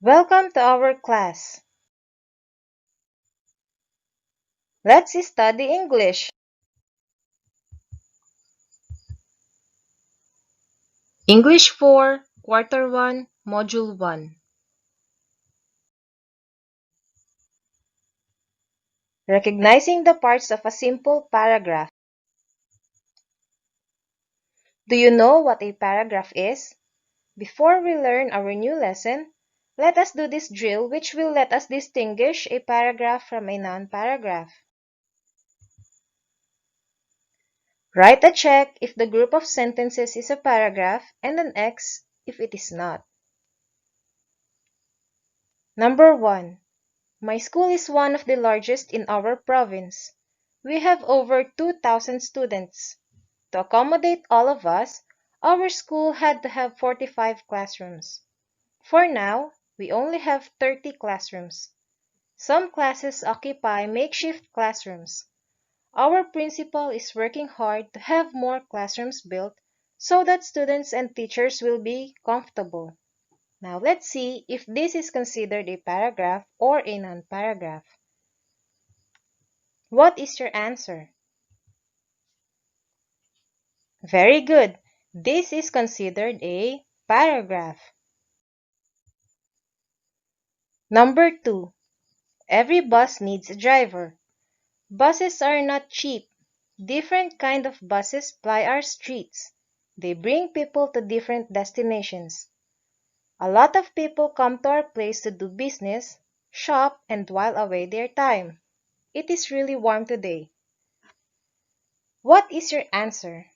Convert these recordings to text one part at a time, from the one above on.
Welcome to our class. Let's study English. English 4, Quarter 1, Module 1. Recognizing the parts of a simple paragraph. Do you know what a paragraph is? Before we learn our new lesson, let us do this drill which will let us distinguish a paragraph from a non-paragraph. Write a check if the group of sentences is a paragraph and an X if it is not. Number 1. My school is one of the largest in our province. We have over 2,000 students. To accommodate all of us, our school had to have 45 classrooms. For now, we only have 30 classrooms. Some classes occupy makeshift classrooms. Our principal is working hard to have more classrooms built so that students and teachers will be comfortable. Now let's see if this is considered a paragraph or a non-paragraph. What is your answer? Very good. This is considered a paragraph. Number 2. Every bus needs a driver. Buses are not cheap. Different kind of buses ply our streets. They bring people to different destinations. A lot of people come to our place to do business, shop, and while away their time. It is really warm today. What is your answer?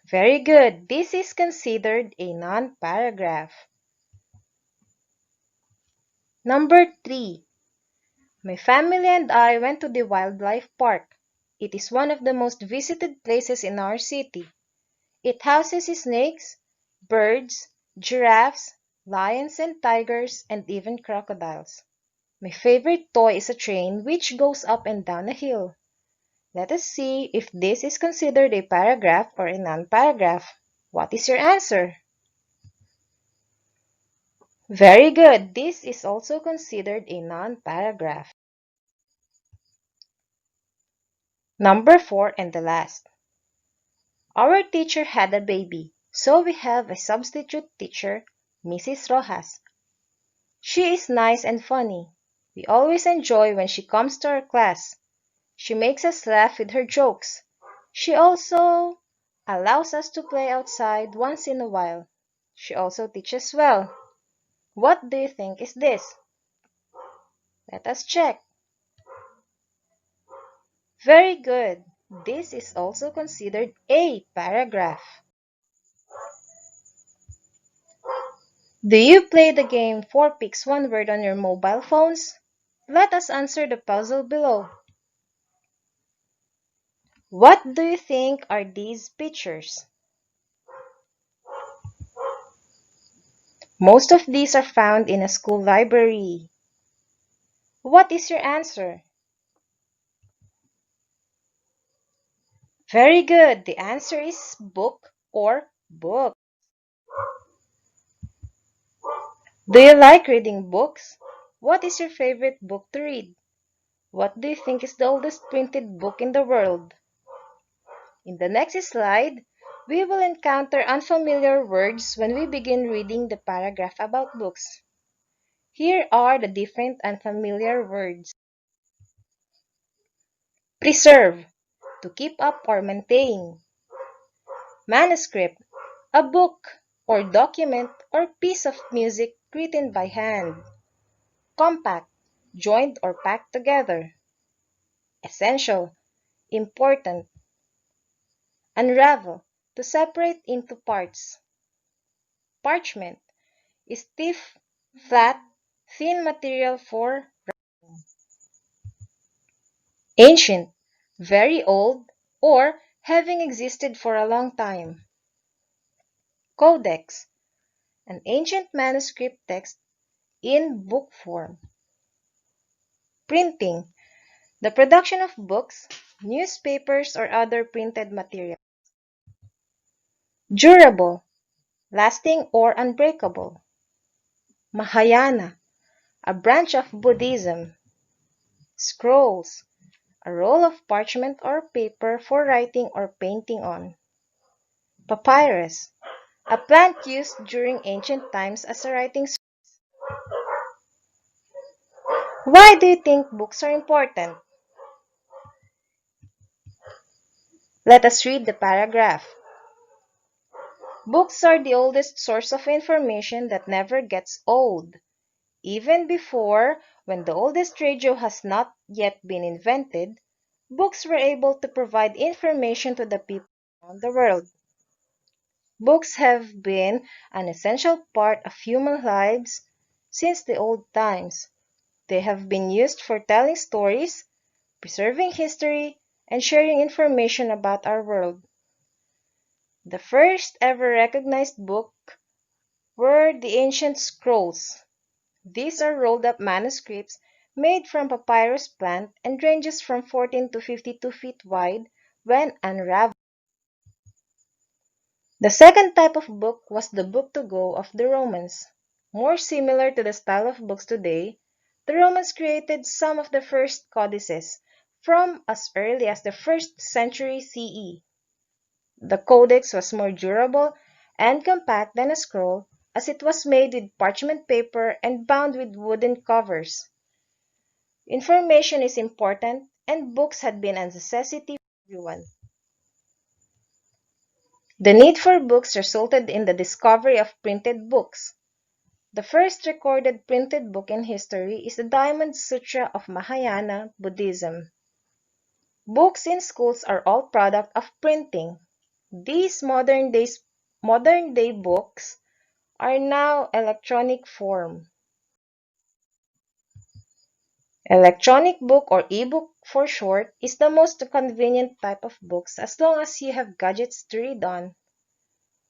Very good. This is considered a non-paragraph. Number 3. My family and I went to the wildlife park. It is one of the most visited places in our city. It houses snakes, birds, giraffes, lions and tigers, and even crocodiles. My favorite toy is a train which goes up and down a hill. Let us see if this is considered a paragraph or a non-paragraph. What is your answer? Very good. This is also considered a non-paragraph. Number 4 and the last. Our teacher had a baby, so we have a substitute teacher, Mrs. Rojas. She is nice and funny. We always enjoy when she comes to our class. She makes us laugh with her jokes. She also allows us to play outside once in a while. She also teaches well. What do you think is this? Let us check. Very good. This is also considered a paragraph. Do you play the game 4 picks 1 word on your mobile phones? Let us answer the puzzle below. What do you think are these pictures? Most of these are found in a school library. What is your answer? Very good. The answer is book or book. Do you like reading books? What is your favorite book to read? What do you think is the oldest printed book in the world? In the next slide, we will encounter unfamiliar words when we begin reading the paragraph about books. Here are the different unfamiliar words. Preserve, to keep up or maintain. Manuscript, a book or document or piece of music written by hand. Compact, joined or packed together. Essential, important. Unravel, to separate into parts. Parchment, stiff, flat, thin material for ancient, very old, or having existed for a long time. Codex, an ancient manuscript text in book form. Printing, the production of books, newspapers, or other printed material. Durable, lasting or unbreakable. Mahayana, a branch of Buddhism. Scrolls, a roll of parchment or paper for writing or painting on. Papyrus, a plant used during ancient times as a writing surface. Why do you think books are important? Let us read the paragraph. Books are the oldest source of information that never gets old. Even before, when the oldest radio has not yet been invented, books were able to provide information to the people around the world. Books have been an essential part of human lives since the old times. They have been used for telling stories, preserving history, and sharing information about our world. The first ever recognized book were the ancient scrolls. These are rolled up manuscripts made from papyrus plant and ranges from 14 to 52 feet wide when unraveled. The second type of book was the book to go of the Romans. More similar to the style of books today, the Romans created some of the first codices from as early as the 1st century CE. The codex was more durable and compact than a scroll as it was made with parchment paper and bound with wooden covers. Information is important, and books had been a necessity for everyone. The need for books resulted in the discovery of printed books. The first recorded printed book in history is the Diamond Sutra of Mahayana Buddhism. Books in schools are all product of printing. These modern day books are now electronic form. Electronic book or ebook for short is the most convenient type of books as long as you have gadgets to read on.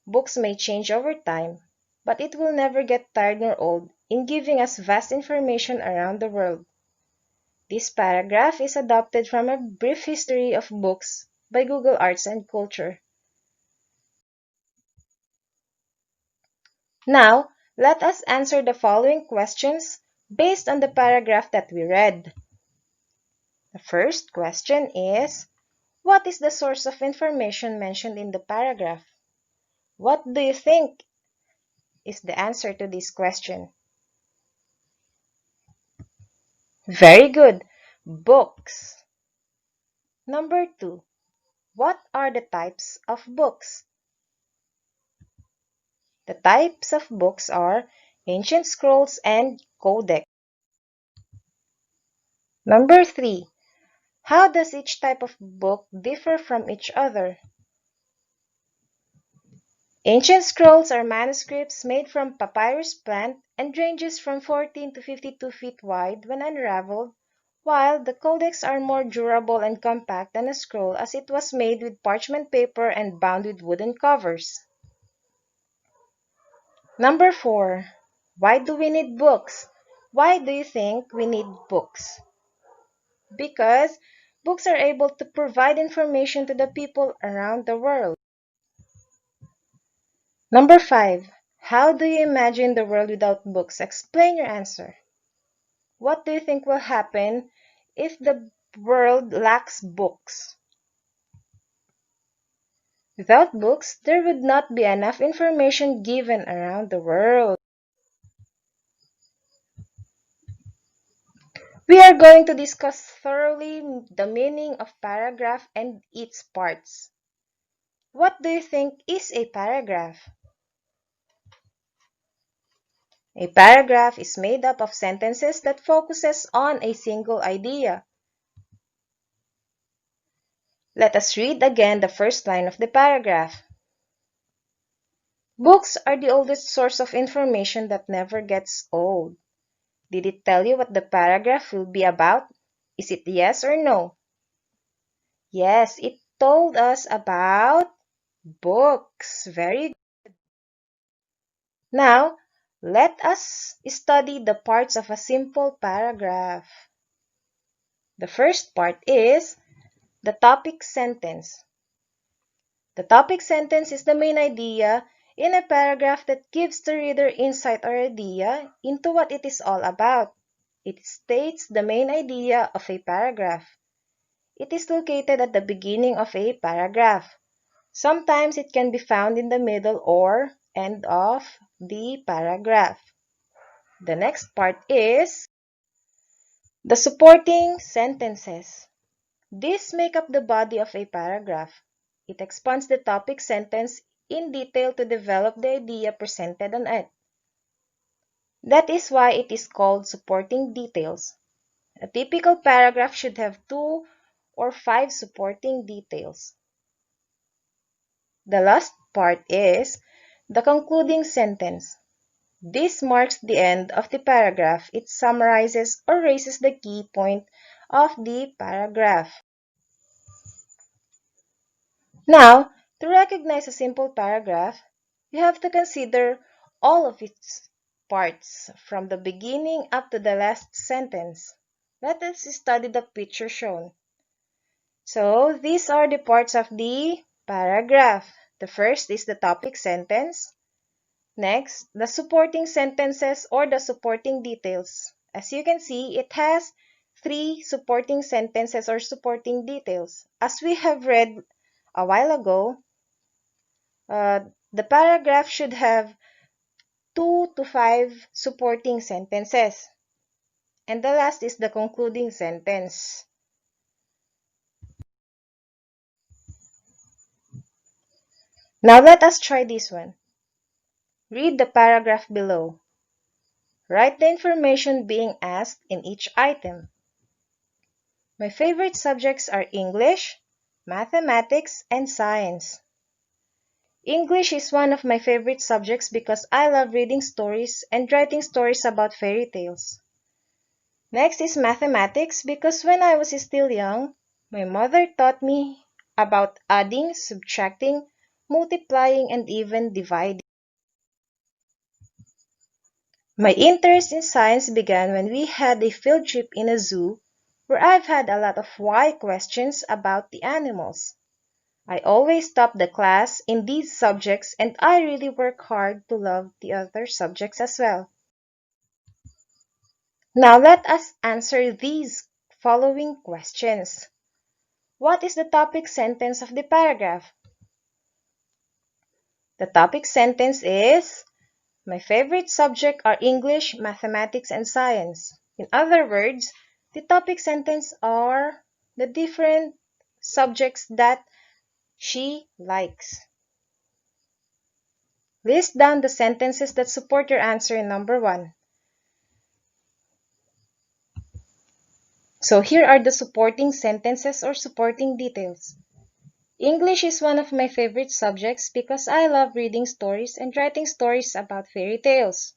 Books may change over time, but it will never get tired nor old in giving us vast information around the world. This paragraph is adapted from a brief history of books by Google Arts and Culture. Now, let us answer the following questions based on the paragraph that we read. The first question is, what is the source of information mentioned in the paragraph? What do you think is the answer to this question? Very good. Books. Number 2. What are the types of books? The types of books are ancient scrolls and codex. Number 3. How does each type of book differ from each other? Ancient scrolls are manuscripts made from papyrus plant and ranges from 14 to 52 feet wide when unraveled, while the codex are more durable and compact than a scroll as it was made with parchment paper and bound with wooden covers. Number 4. Why do we need books? Why do you think we need books? Because books are able to provide information to the people around the world. Number 5. How do you imagine the world without books? Explain your answer. What do you think will happen if the world lacks books? Without books, there would not be enough information given around the world. We are going to discuss thoroughly the meaning of paragraph and its parts. What do you think is a paragraph? A paragraph is made up of sentences that focuses on a single idea. Let us read again the first line of the paragraph. Books are the oldest source of information that never gets old. Did it tell you what the paragraph will be about? Is it yes or no? Yes, it told us about books. Very good. Now, let us study the parts of a simple paragraph. The first part is the topic sentence. The topic sentence is the main idea in a paragraph that gives the reader insight or idea into what it is all about. It states the main idea of a paragraph. It is located at the beginning of a paragraph. Sometimes it can be found in the middle or end of the paragraph. The next part is the supporting sentences. These make up the body of a paragraph. It expands the topic sentence in detail to develop the idea presented on it. That is why it is called supporting details. A typical paragraph should have 2 or 5 supporting details. The last part is the concluding sentence. This marks the end of the paragraph. It summarizes or raises the key point of the paragraph. Now, to recognize a simple paragraph, you have to consider all of its parts from the beginning up to the last sentence. Let us study the picture shown. So, these are the parts of the paragraph. The first is the topic sentence. Next, the supporting sentences or the supporting details. As you can see, it has 3 supporting sentences or supporting details. As we have read a while ago, the paragraph should have 2 to 5 supporting sentences. And the last is the concluding sentence. Now let us try this one. Read the paragraph below. Write the information being asked in each item. My favorite subjects are English, mathematics, and science. English is one of my favorite subjects because I love reading stories and writing stories about fairy tales. Next is mathematics because when I was still young, my mother taught me about adding, subtracting, multiplying, and even dividing. My interest in science began when we had a field trip in a zoo where I've had a lot of why questions about the animals. I always top the class in these subjects and I really work hard to love the other subjects as well. Now let us answer these following questions. What is the topic sentence of the paragraph? The topic sentence is, my favorite subjects are English, mathematics, and science. In other words, the topic sentence are the different subjects that she likes. List down the sentences that support your answer in number 1. So here are the supporting sentences or supporting details. English is one of my favorite subjects because I love reading stories and writing stories about fairy tales.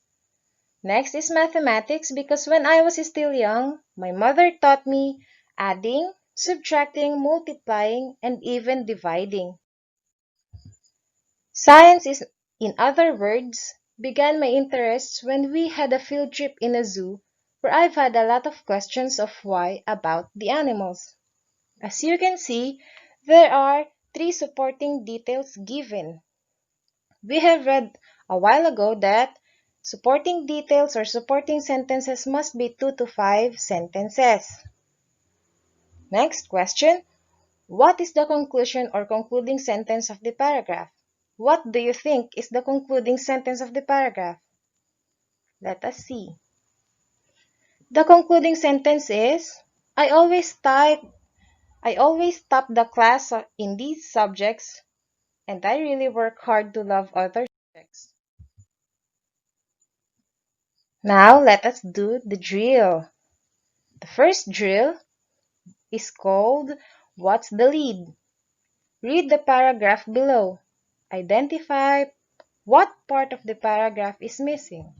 Next is mathematics because when I was still young, my mother taught me adding, subtracting, multiplying, and even dividing. Science is, in other words, began my interests when we had a field trip in a zoo where I've had a lot of questions of why about the animals. As you can see, there are 3 supporting details given. We have read a while ago that supporting details or supporting sentences must be 2 to 5 sentences. Next question. What is the conclusion or concluding sentence of the paragraph? What do you think is the concluding sentence of the paragraph? Let us see. The concluding sentence is, I always type I always top the class in these subjects and I really work hard to love other subjects. Now let us do the drill. The first drill is called What's the Lead? Read the paragraph below. Identify what part of the paragraph is missing.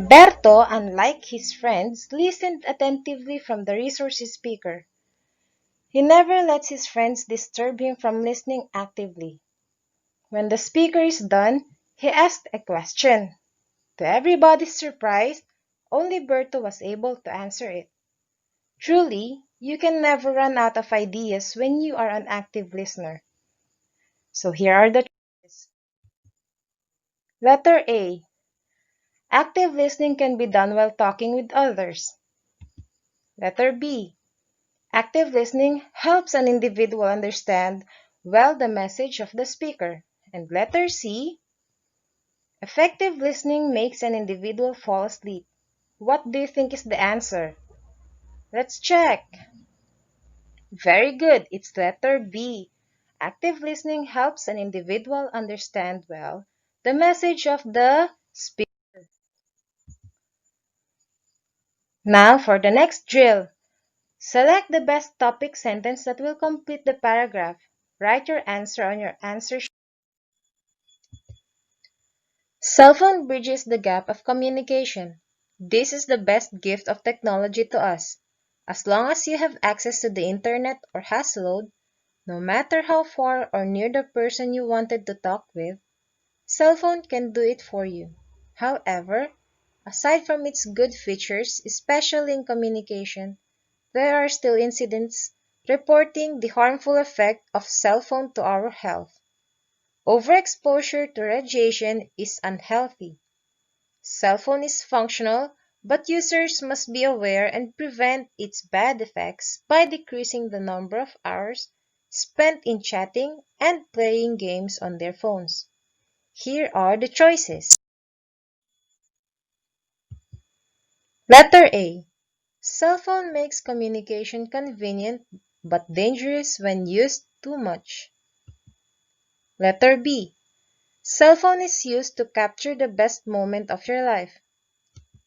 Berto, unlike his friends, listened attentively from the resource speaker. He never lets his friends disturb him from listening actively. When the speaker is done, he asked a question. To everybody's surprise, only Berto was able to answer it. Truly, you can never run out of ideas when you are an active listener. So here are the Letter A. Active listening can be done while talking with others. Letter B. Active listening helps an individual understand well the message of the speaker. And letter C. Effective listening makes an individual fall asleep. What do you think is the answer? Let's check. Very good. It's letter B. Active listening helps an individual understand well the message of the speaker. Now for the next drill. Select the best topic sentence that will complete the paragraph. Write your answer on your answer sheet. Cell phone bridges the gap of communication. This is the best gift of technology to us. As long as you have access to the internet or has load, no matter how far or near the person you wanted to talk with, cell phone can do it for you. However, aside from its good features, especially in communication, there are still incidents reporting the harmful effect of cell phone to our health. Overexposure to radiation is unhealthy. Cell phone is functional, but users must be aware and prevent its bad effects by decreasing the number of hours spent in chatting and playing games on their phones. Here are the choices. Letter A. Cell phone makes communication convenient but dangerous when used too much. Letter B. Cell phone is used to capture the best moment of your life.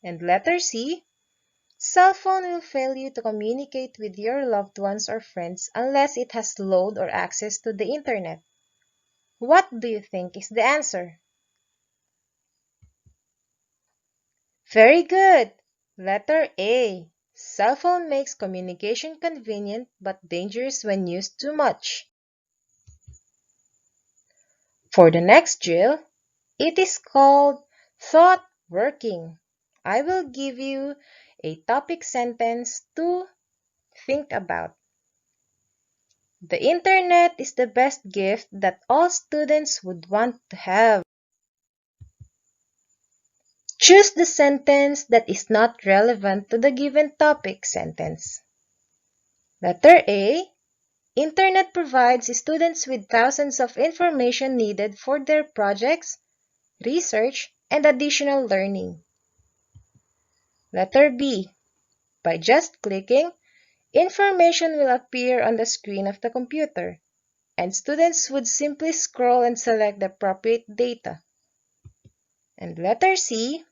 And letter C. Cell phone will fail you to communicate with your loved ones or friends unless it has load or access to the internet. What do you think is the answer? Very good! Letter A. Cell phone makes communication convenient but dangerous when used too much. For the next drill, it is called thought working. I will give you a topic sentence to think about. The internet is the best gift that all students would want to have. Choose the sentence that is not relevant to the given topic sentence. Letter A. Internet provides students with thousands of information needed for their projects, research, and additional learning. Letter B. By just clicking, information will appear on the screen of the computer, and students would simply scroll and select the appropriate data. And letter C.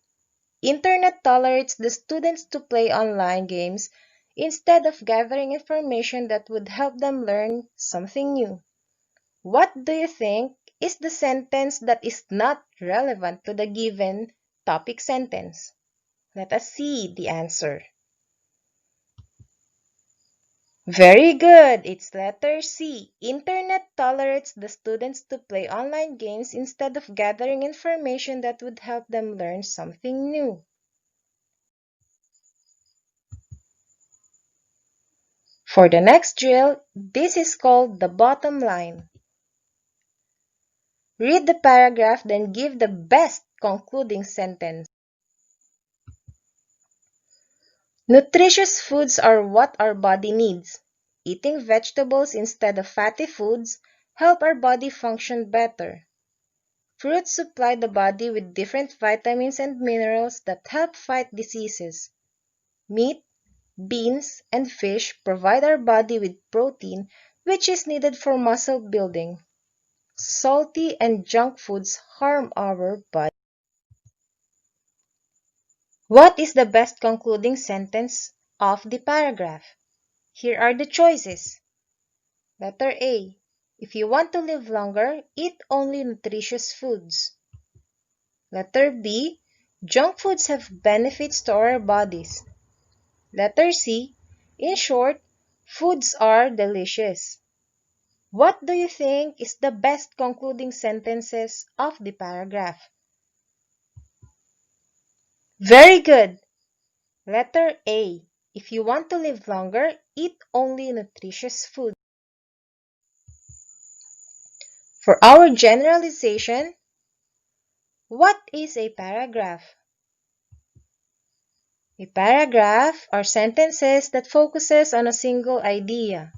Internet tolerates the students to play online games instead of gathering information that would help them learn something new. What do you think is the sentence that is not relevant to the given topic sentence? Let us see the answer. Very good! It's letter C. Internet tolerates the students to play online games instead of gathering information that would help them learn something new. For the next drill, this is called the bottom line. Read the paragraph, then give the best concluding sentence. Nutritious foods are what our body needs. Eating vegetables instead of fatty foods help our body function better. Fruits supply the body with different vitamins and minerals that help fight diseases. Meat, beans, and fish provide our body with protein, which is needed for muscle building. Salty and junk foods harm our body. What is the best concluding sentence of the paragraph? Here are the choices. Letter A. If you want to live longer, eat only nutritious foods. Letter B. Junk foods have benefits to our bodies. Letter C. In short, foods are delicious. What do you think is the best concluding sentences of the paragraph? Very good! Letter A. If you want to live longer, eat only nutritious food. For our generalization, What is a paragraph? A paragraph are sentences that focuses on a single idea.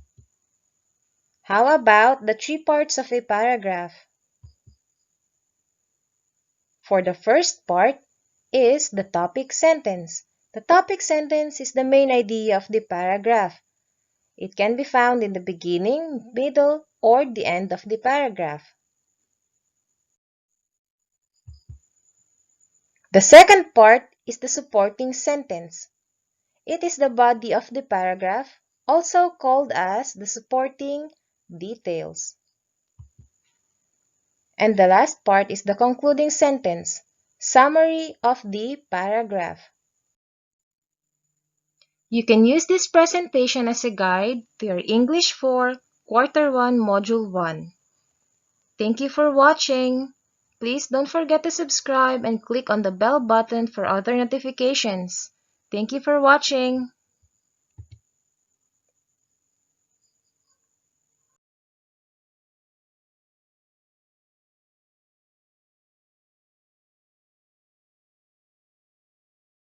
How about the three parts of a paragraph? For the first part is the topic sentence. The topic sentence is the main idea of the paragraph. It can be found in the beginning, middle, or the end of the paragraph. The second part is the supporting sentence. It is the body of the paragraph, also called as the supporting details. And the last part is the concluding sentence, summary of the paragraph. You can use this presentation as a guide to your English 4 Quarter 1 Module 1. Thank you for watching. Please don't forget to subscribe and click on the bell button for other notifications. Thank you for watching.